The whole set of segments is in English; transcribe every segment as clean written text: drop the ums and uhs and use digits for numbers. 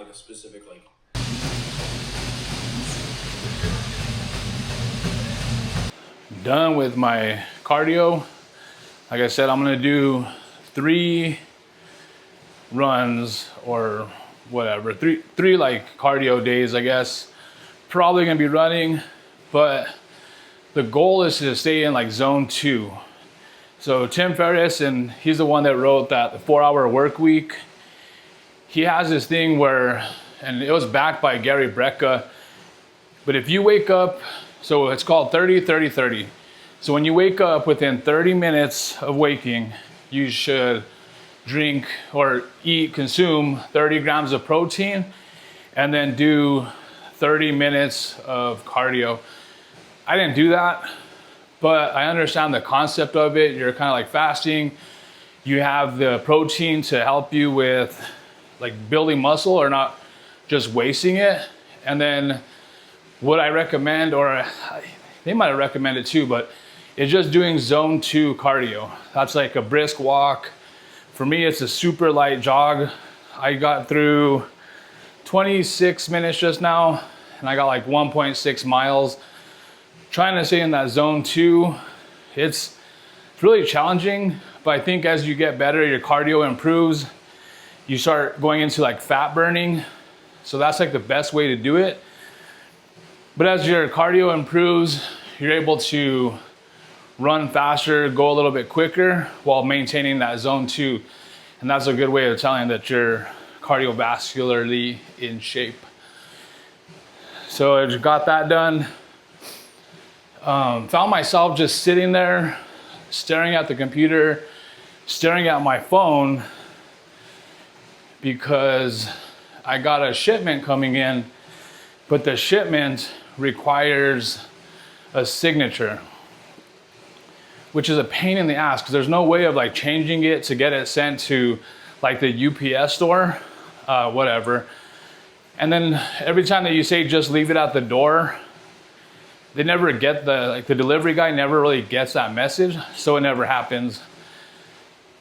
like a specific like. Done with my cardio. Like I said, I'm gonna do 3 runs or whatever, three like cardio days, I guess. Probably gonna be running, but the goal is to stay in like zone 2. So Tim Ferriss, and he's the one that wrote that the 4-hour work week. He has this thing where, and it was backed by Gary Brecka, but if you wake up, so it's called 30-30-30. So when you wake up, within 30 minutes of waking, you should drink or consume 30 grams of protein and then do 30 minutes of cardio. I didn't do that, but I understand the concept of it. You're kind of like fasting. You have the protein to help you with like building muscle or not just wasting it. And then what I recommend, or they might have recommended too, but it's just doing zone 2 cardio. That's like a brisk walk. For me, it's a super light jog. I got through 26 minutes just now, and I got like 1.6 miles. Trying to stay in that zone 2, it's really challenging, but I think as you get better, your cardio improves. You start going into like fat burning. So that's like the best way to do it. But as your cardio improves, you're able to run faster, go a little bit quicker while maintaining that zone 2. And that's a good way of telling that you're cardiovascularly in shape. So I just got that done. Found myself just sitting there, staring at the computer, staring at my phone, because I got a shipment coming in, but the shipment requires a signature, which is a pain in the ass because there's no way of like changing it to get it sent to like the UPS store, whatever. And then every time that you say just leave it at the door, they never get the delivery guy never really gets that message, so it never happens.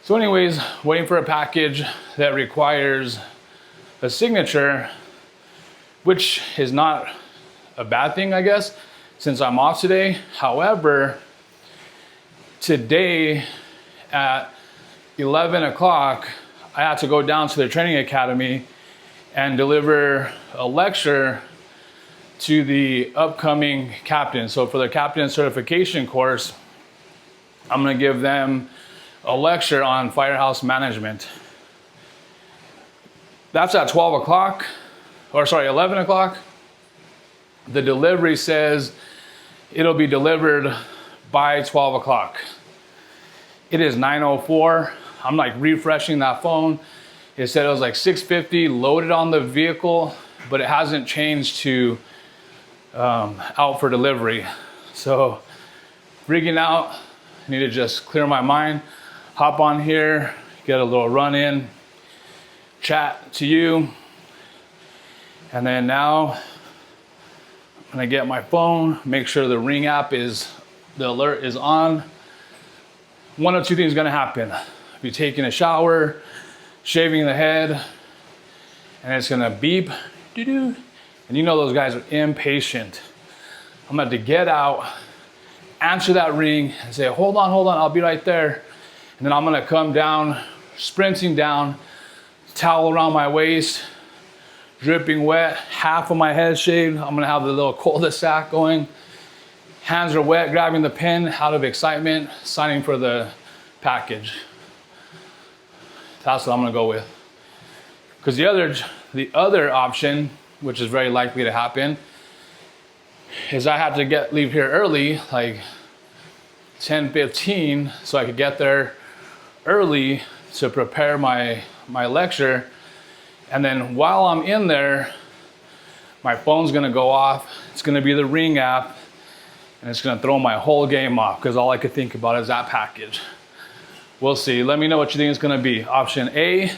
So anyways, waiting for a package that requires a signature, which is not a bad thing, I guess, since I'm off today. However, today at 11 o'clock, I had to go down to the training academy and deliver a lecture to the upcoming captain. So for the captain certification course, I'm gonna give them a lecture on firehouse management. That's at 12 o'clock, or sorry, 11 o'clock. The delivery says it'll be delivered by 12 o'clock. It is 9:04. I'm like refreshing that phone. It said it was like 650 loaded on the vehicle, but it hasn't changed to out for delivery. So freaking out, I need to just clear my mind, hop on here, get a little run in, chat to you. And then now I'm gonna get my phone, make sure the Ring app the alert is on. One of two things is gonna happen. Be taking a shower, shaving the head, and it's gonna beep, doo-doo. And you know those guys are impatient. I'm gonna have to get out, answer that ring, and say, hold on, I'll be right there. And then I'm gonna come down, sprinting down, towel around my waist, dripping wet, half of my head shaved. I'm gonna have the little cul-de-sac going. Hands are wet, grabbing the pen out of excitement, signing for the package. That's what I'm gonna go with. Because the other option, which is very likely to happen, is I have to leave here early, like 10:15, so I could get there early to prepare my lecture. And then while I'm in there, my phone's gonna go off. It's gonna be the Ring app, and it's gonna throw my whole game off because all I could think about is that package. We'll see. Let me know what you think it's gonna be. Option A,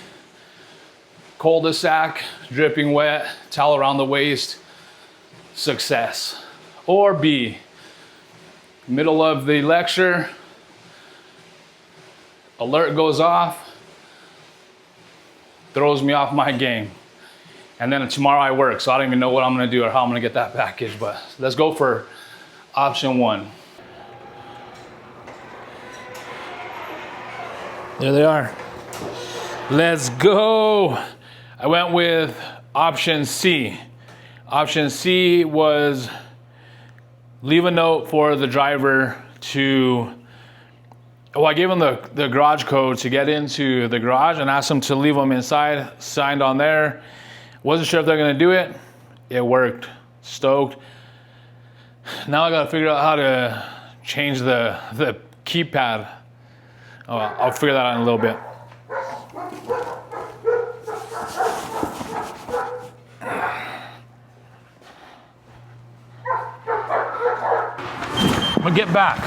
cul-de-sac, dripping wet, towel around the waist, success. Or B, middle of the lecture, alert goes off, throws me off my game. And then tomorrow I work, so I don't even know what I'm gonna do or how I'm gonna get that package, but let's go for option 1. There they are. Let's go. I went with option C. Option C was leave a note for the driver to, well, I gave them the garage code to get into the garage and asked them to leave them inside, signed on there. Wasn't sure if they're gonna do it. It worked. Stoked. Now I gotta figure out how to change the keypad. Oh, I'll figure that out in a little bit. I'm gonna get back.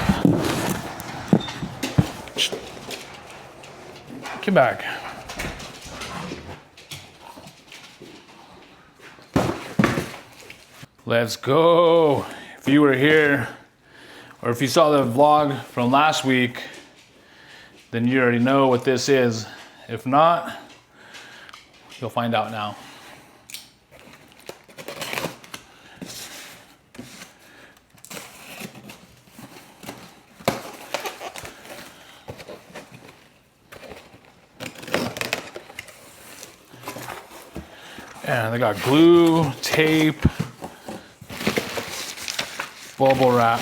Get back. Let's go. If you were here, or if you saw the vlog from last week, then you already know what this is. If not, you'll find out now. And they got glue, tape, bubble wrap.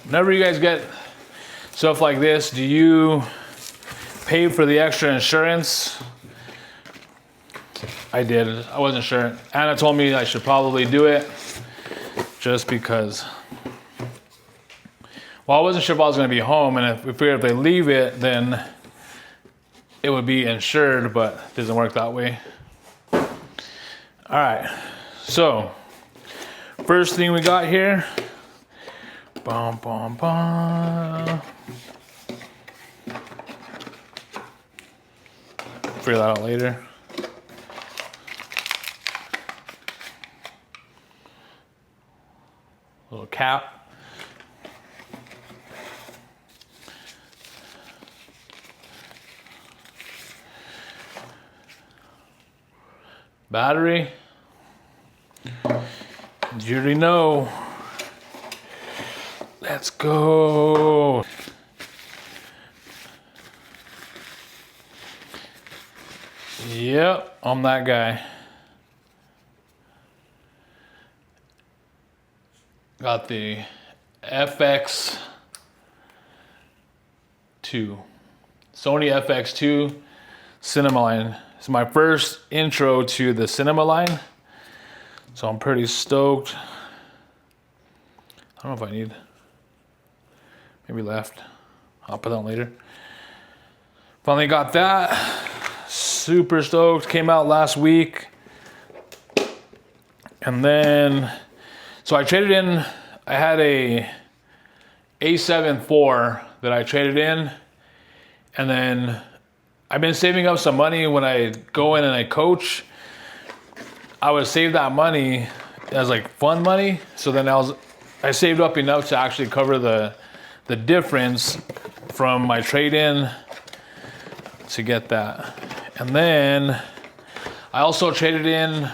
Whenever you guys get stuff like this, do you pay for the extra insurance? I did. I wasn't sure. Anna told me I should probably do it just because. Well, I wasn't sure if I was going to be home, and if we figured if they leave it, then it would be insured, but it doesn't work that way. All right. So, first thing we got here. Bum, bum, bum. Figure that out later. Little cap. Battery. You already know. Let's go. Yep, I'm that guy. Got the FX2. Sony FX2 cinema line. It's my first intro to the cinema line, so I'm pretty stoked. I don't know if I need, maybe left. I'll put that on later. Finally got that. Super stoked. Came out last week. And then, so I traded in, I had a A7 IV that I traded in. And then I've been saving up some money when I go in and I coach. I would save that money as like fun money. So then I saved up enough to actually cover the difference from my trade-in to get that. And then I also traded in, I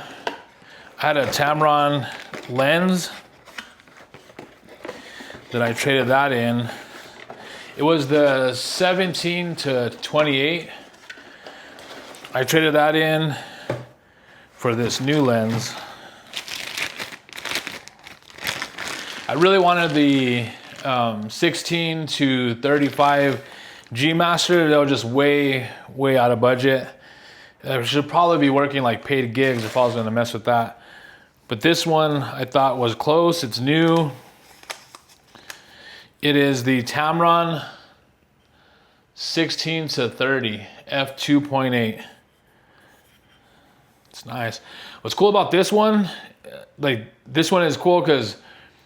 had a Tamron lens that I traded that in. It was the 17 to 28. I traded that in for this new lens. I really wanted the 16 to 35 G Master. They were just way out of budget. I should probably be working like paid gigs if I was gonna mess with that. But this one I thought was close. It's new. It is the Tamron 16 to 30 f2.8. It's nice. What's cool about this one, like this one is cool because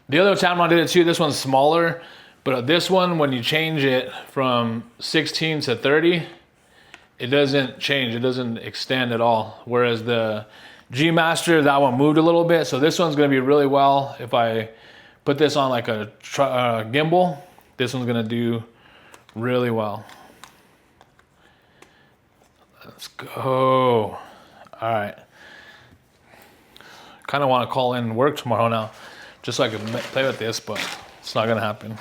the other Tamron did it too. This one's smaller, but this one, when you change it from 16 to 30, it doesn't change. It doesn't extend at all. Whereas the G Master, that one moved a little bit. So this one's gonna be really well. If I put this on like a gimbal, this one's gonna do really well. Let's go. All right. Kind of want to call in work tomorrow now, just so I can play with this, but it's not gonna happen.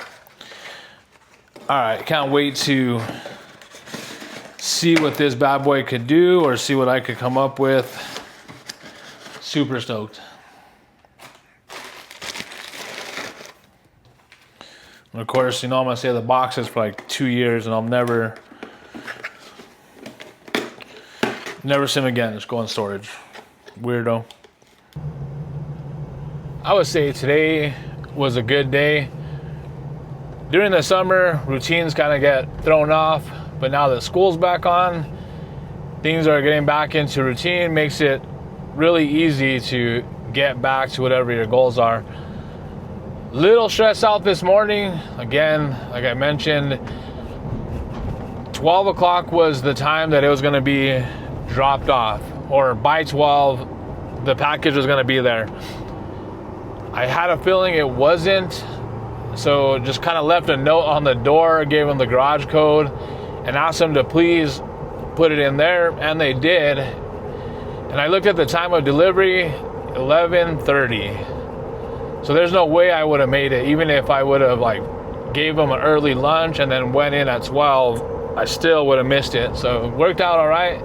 All right, can't wait to see what this bad boy could do or see what I could come up with. Super stoked. And of course, you know, I'm gonna save the boxes for like 2 years and I'll never see them again. Just go in storage. Weirdo. I would say today was a good day. During the summer, routines kind of get thrown off, but now that school's back on, things are getting back into routine, makes it really easy to get back to whatever your goals are. Little stressed out this morning. Again, like I mentioned, 12 o'clock was the time that it was gonna be dropped off, or by 12, the package was gonna be there. I had a feeling it wasn't, so just kind of left a note on the door, gave them the garage code, and asked them to please put it in there, and they did. And I looked at the time of delivery, 11:30. So there's no way I would have made it, even if I would have like gave them an early lunch and then went in at 12, I still would have missed it. So it worked out all right.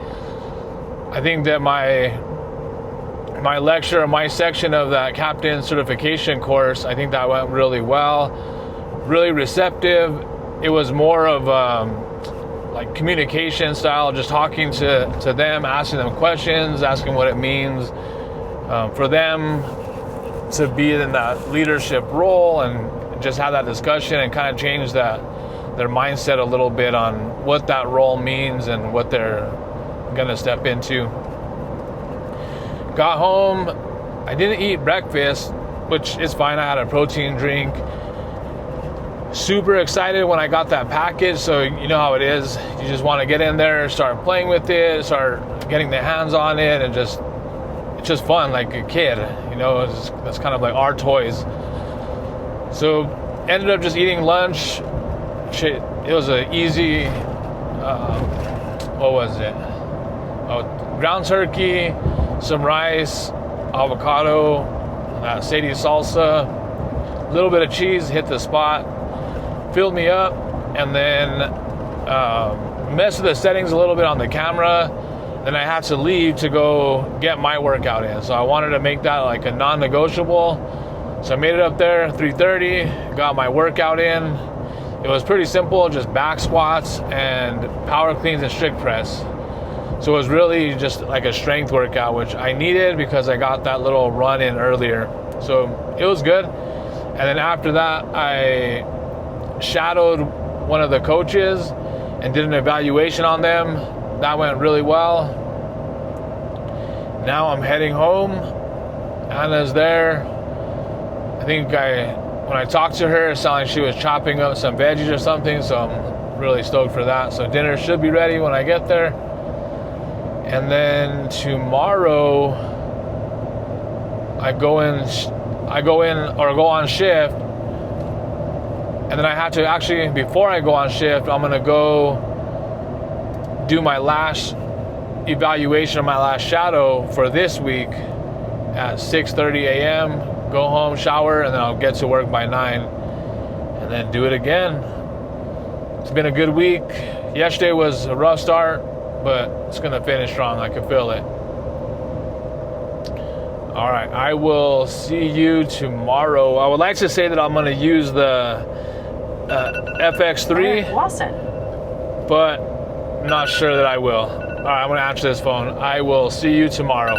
I think that my lecture, my section of that captain certification course, I think that went really well, really receptive. It was more of like communication style, just talking to them, asking them questions, asking what it means for them to be in that leadership role, and just have that discussion and kind of change their mindset a little bit on what that role means and what they're gonna step into. Got home, I didn't eat breakfast, which is fine. I had a protein drink. Super excited when I got that package. So you know how it is. You just want to get in there, start playing with it, start getting the hands on it, and it's just fun, like a kid. You know, it's kind of like our toys. So ended up just eating lunch. It was an easy, what was it? Ground turkey, some rice, avocado, Sadie salsa, a little bit of cheese, hit the spot, filled me up, and then messed with the settings a little bit on the camera. Then I had to leave to go get my workout in. So I wanted to make that like a non-negotiable. So I made it up there, 3:30, got my workout in. It was pretty simple, just back squats and power cleans and strict press. So it was really just like a strength workout, which I needed because I got that little run in earlier. So it was good. And then after that, I shadowed one of the coaches and did an evaluation on them. That went really well. Now I'm heading home. Anna's there. I think when I talked to her, it sounded like she was chopping up some veggies or something, so I'm really stoked for that. So dinner should be ready when I get there. And then tomorrow I go on shift, and then I have to actually, before I go on shift, I'm gonna go do my last evaluation of my last shadow for this week at 6:30 a.m. Go home, shower, and then I'll get to work by 9, and then do it again. It's been a good week. Yesterday was a rough start, but it's gonna finish strong. I can feel it. All right, I will see you tomorrow. I would like to say that I'm gonna use the FX2, but I'm not sure that I will. All right, I'm gonna answer this phone. I will see you tomorrow.